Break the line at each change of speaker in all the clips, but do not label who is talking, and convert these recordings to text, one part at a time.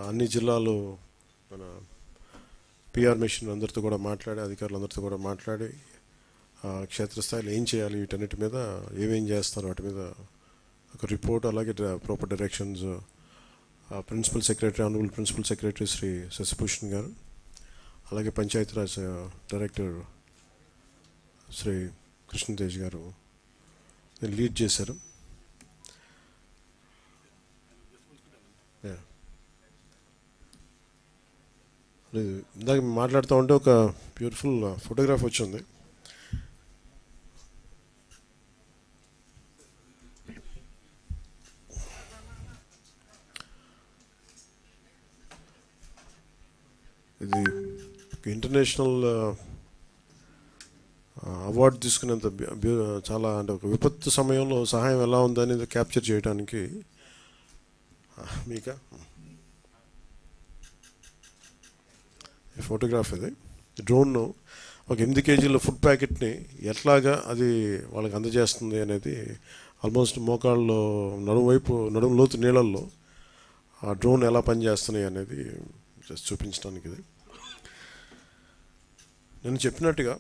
అన్ని జిల్లాలు మన పిఆర్ మిషన్ అందరితో కూడా మాట్లాడి, అధికారులందరితో కూడా మాట్లాడి క్షేత్రస్థాయిలో ఏం చేయాలి, వీటన్నిటి మీద ఏమేం చేస్తారు వాటి మీద ఒక రిపోర్ట్, అలాగే proper directions principal secretary, honourable principal secretary Shri Shashibhushan గారు, అలాగే పంచాయతీరాజ్ డైరెక్టర్ శ్రీ కృష్ణతేజ్ గారు లీడ్ చేశారు. ఇందాక మాట్లాడుతూ ఉంటే ఒక బ్యూటిఫుల్ ఫోటోగ్రాఫ్ వచ్చింది. ఇది ఇంటర్నేషనల్ అవార్డు తీసుకునేంత చాలా, అంటే ఒక విపత్తు సమయంలో సహాయం ఎలా ఉందనేది క్యాప్చర్ చేయడానికి మీకు ఫోటోగ్రాఫ్. ఇది డ్రోన్ ఒక 8 కేజీల ఫుడ్ ప్యాకెట్ని ఎట్లాగా అది వాళ్ళకి అందజేస్తుంది అనేది, ఆల్మోస్ట్ మోకాళ్ళలో నడుము లోతు నీళ్ళల్లో ఆ డ్రోన్ ఎలా పనిచేస్తున్నాయి అనేది జస్ట్ చూపించడానికి. ఇది నేను చెప్పినట్టుగా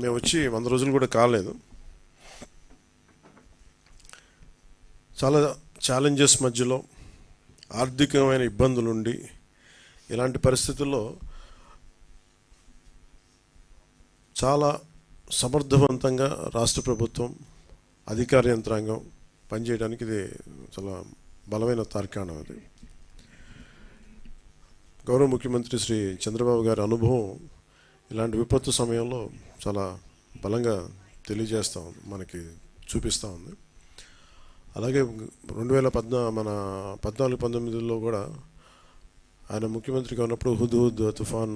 మేము వచ్చి 100 రోజులు కూడా కాలేదు. చాలా ఛాలెంజెస్ మధ్యలో, ఆర్థికమైన ఇబ్బందులుండి, ఇలాంటి పరిస్థితుల్లో చాలా సమర్థవంతంగా రాష్ట్ర ప్రభుత్వం, అధికార యంత్రాంగం పనిచేయడానికి ఇది చాలా బలమైన తార్కాణం. అది గౌరవ ముఖ్యమంత్రి శ్రీ చంద్రబాబు గారి అనుభవం ఇలాంటి విపత్తు సమయంలో చాలా బలంగా తెలియజేస్తూ ఉంది, మనకి చూపిస్తూ ఉంది. అలాగే 2014-19లో కూడా ఆయన ముఖ్యమంత్రిగా ఉన్నప్పుడు హుదూద్ తుఫాన్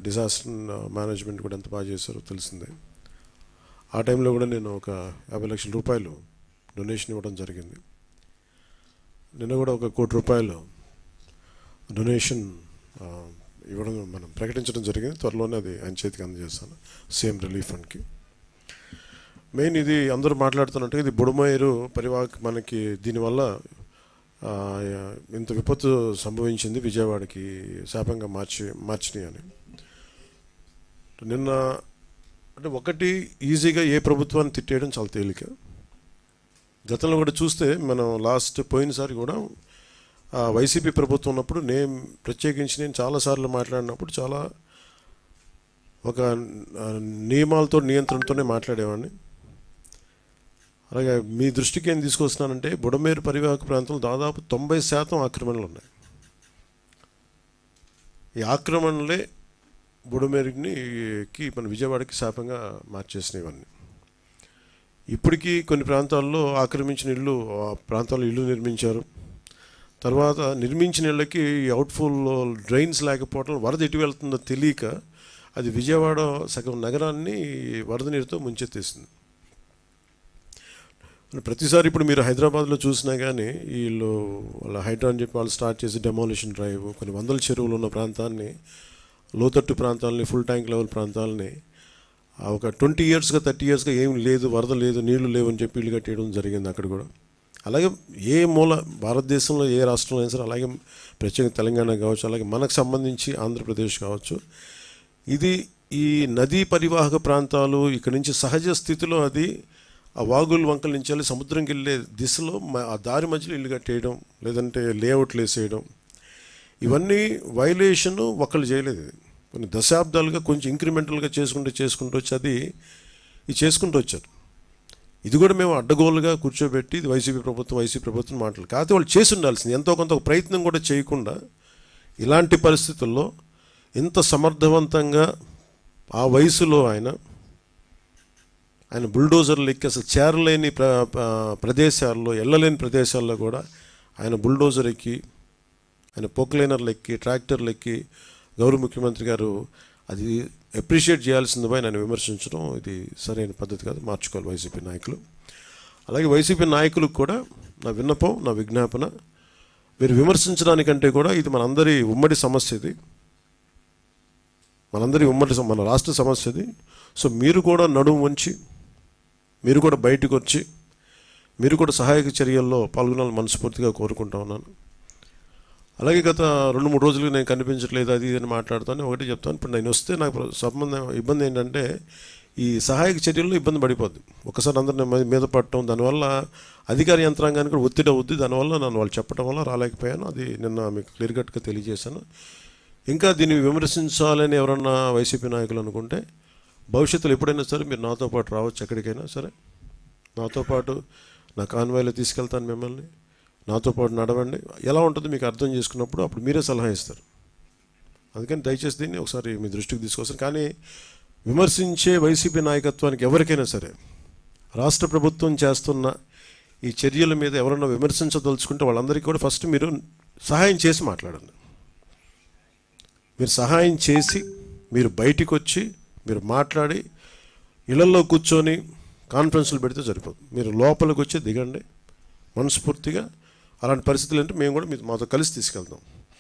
డిజాస్టర్ మేనేజ్మెంట్ కూడా ఎంత బాగా చేశారో తెలిసిందే. ఆ టైంలో కూడా నేను ఒక 50 లక్షల రూపాయలు డొనేషన్ ఇవ్వడం జరిగింది. నిన్న కూడా ఒక 1 కోటి రూపాయలు డొనేషన్ ఇవ్వడం మనం ప్రకటించడం జరిగింది. త్వరలోనే అది ఆయన చేతికి అందజేస్తాను, సీఎం రిలీఫ్ ఫండ్కి. మెయిన్ ఇది అందరూ మాట్లాడుతున్నట్టు ఇది బుడమేరు పరివాహక, మనకి దీనివల్ల ఇంత విపత్తు సంభవించింది, విజయవాడకి శాపంగా మార్చినాయి అని. నిన్న అంటే ఒకటి, ఈజీగా ఏ ప్రభుత్వాన్ని తిట్టేయడం చాలా తేలిక. గతంలో కూడా చూస్తే మనం పోయినసారి కూడా వైసీపీ ప్రభుత్వం ఉన్నప్పుడు నేను చాలాసార్లు మాట్లాడినప్పుడు చాలా ఒక నియమాలతో, నియంత్రణతోనే మాట్లాడేవాడిని. అలాగే మీ దృష్టికి ఏం తీసుకొస్తున్నానంటే, బుడమేరు పరివాహక ప్రాంతంలో దాదాపు 90% ఆక్రమణలు ఉన్నాయి. ఈ ఆక్రమణలే బుడమేరుకి మన విజయవాడకి శాపంగా మార్చేసినాయి. ఇవన్నీ ఇప్పటికీ కొన్ని ప్రాంతాల్లో ఆక్రమించిన ఇళ్ళు, ఆ ప్రాంతాల్లో ఇల్లు నిర్మించారు. తర్వాత నిర్మించిన ఇళ్ళకి అవుట్ఫుల్ డ్రైన్స్ లేకపోవడం, వరద ఎటు వెళ్తుందో తెలియక అది విజయవాడ సగం నగరాన్ని వరద నీరుతో ముంచెత్తేసింది. ప్రతిసారి ఇప్పుడు మీరు హైదరాబాద్లో చూసినా కానీ వీళ్ళు వాళ్ళ హైడ్రా అని చెప్పి వాళ్ళు స్టార్ట్ చేసి డెమాలిషన్ డ్రైవ్, కొన్ని వందల చెరువులు ఉన్న ప్రాంతాన్ని, లోతట్టు ప్రాంతాలని, ఫుల్ ట్యాంక్ లెవెల్ ప్రాంతాలని ఒక 20 ఇయర్స్గా 30 ఇయర్స్గా ఏం లేదు, వరద లేదు, నీళ్లు లేవు అని చెప్పి ఇల్లు కట్టేయడం జరిగింది అక్కడ కూడా. అలాగే ఏ మూల భారతదేశంలో ఏ రాష్ట్రంలో అయినా సరే, అలాగే ప్రత్యేకంగా తెలంగాణ కావచ్చు, అలాగే మనకు సంబంధించి ఆంధ్రప్రదేశ్ కావచ్చు, ఇది ఈ నదీ పరివాహక ప్రాంతాలు ఇక్కడి నుంచి సహజ స్థితిలో అది ఆ వాగుల వంకల నుంచి వెళ్ళి సముద్రంకి వెళ్ళే దిశలో ఆ దారి మధ్యలో ఇల్లు కట్టేయడం, లేదంటే లేఅవుట్లు వేసేయడం, ఇవన్నీ వైలేషన్ ఒకళ్ళు చేయలేదు. కొన్ని దశాబ్దాలుగా కొంచెం ఇంక్రిమెంటల్గా చేసుకుంటూ వచ్చి అది చేసుకుంటూ వచ్చారు. ఇది కూడా మేము అడ్డగోలుగా కూర్చోబెట్టి ఇది వైసీపీ ప్రభుత్వం మాటలు కాకపోతే వాళ్ళు చేసి ఉండాల్సింది. ఎంతో కొంత ప్రయత్నం కూడా చేయకుండా ఇలాంటి పరిస్థితుల్లో ఇంత సమర్థవంతంగా ఆ వయసులో ఆయన బుల్డోజర్లు ఎక్కి, అసలు చేరలేని ప్రదేశాల్లో, వెళ్ళలేని ప్రదేశాల్లో కూడా ఆయన బుల్డోజర్ ఎక్కి, ఆయన పోక్లైనర్లు ఎక్కి, ట్రాక్టర్లు ఎక్కి, గౌరవ ముఖ్యమంత్రి గారు అది అప్రిషియేట్ చేయాల్సింది పోయి నేను విమర్శించడం ఇది సరైన పద్ధతి కాదు, మార్చుకోవాలి వైసీపీ నాయకులు. అలాగే వైసీపీ నాయకులకు కూడా నా విన్నపం, నా విజ్ఞాపన, మీరు విమర్శించడానికంటే కూడా ఇది మనందరి ఉమ్మడి సమస్య, ఇది మన రాష్ట్ర సమస్య ఇది. సో మీరు కూడా నడుము వంచి, మీరు కూడా బయటకు వచ్చి మీరు కూడా సహాయక చర్యల్లో పాల్గొనాలని మనస్ఫూర్తిగా కోరుకుంటా ఉన్నాను. అలాగే గత 2-3 రోజులుగా నేను కనిపించట్లేదు అది ఇది అని మాట్లాడుతాను. ఒకటి చెప్తాను, ఇప్పుడు నేను వస్తే నాకు ఇబ్బంది ఏంటంటే ఈ సహాయక చర్యల్లో ఇబ్బంది పడిపోద్ది. ఒకసారి అందరిని మీద పడటం, దానివల్ల అధికార యంత్రాంగానికి కూడా ఒత్తిడి అవుద్ది. దానివల్ల నన్ను వాళ్ళు చెప్పడం వల్ల రాలేకపోయాను. అది నిన్న మీకు క్లియర్ కట్గా తెలియజేశాను. ఇంకా దీన్ని విమర్శించాలని ఎవరన్నా వైసీపీ నాయకులు అనుకుంటే భవిష్యత్తులో ఎప్పుడైనా సరే మీరు నాతో పాటు రావచ్చు, ఎక్కడికైనా సరే నాతో పాటు నా కాన్వాయ్లో తీసుకెళ్తాను మిమ్మల్ని. నాతో పాటు నడవండి, ఎలా ఉంటుందో మీకు అర్థం చేసుకున్నప్పుడు అప్పుడు మీరే సలహా ఇస్తారు. అందుకని దయచేసి దీన్ని ఒకసారి మీ దృష్టికి తీసుకొస్తాను. కానీ విమర్శించే వైసీపీ నాయకత్వానికి ఎవరికైనా సరే రాష్ట్ర ప్రభుత్వం చేస్తున్న ఈ చర్యల మీద ఎవరన్నా విమర్శించదలుచుకుంటే వాళ్ళందరికీ కూడా ఫస్ట్ మీరు సహాయం చేసి మాట్లాడండి. మీరు సహాయం చేసి మీరు బయటికి వచ్చి మీరు మాట్లాడి ఇళ్లలో కూర్చొని కాన్ఫరెన్స్లు పెడితే సరిపోదు. మీరు లోపలికి వచ్చి దిగండి మనస్ఫూర్తిగా. అలాంటి పరిస్థితులు అంటే మేము కూడా మాతో కలిసి తీసుకెళ్తాం.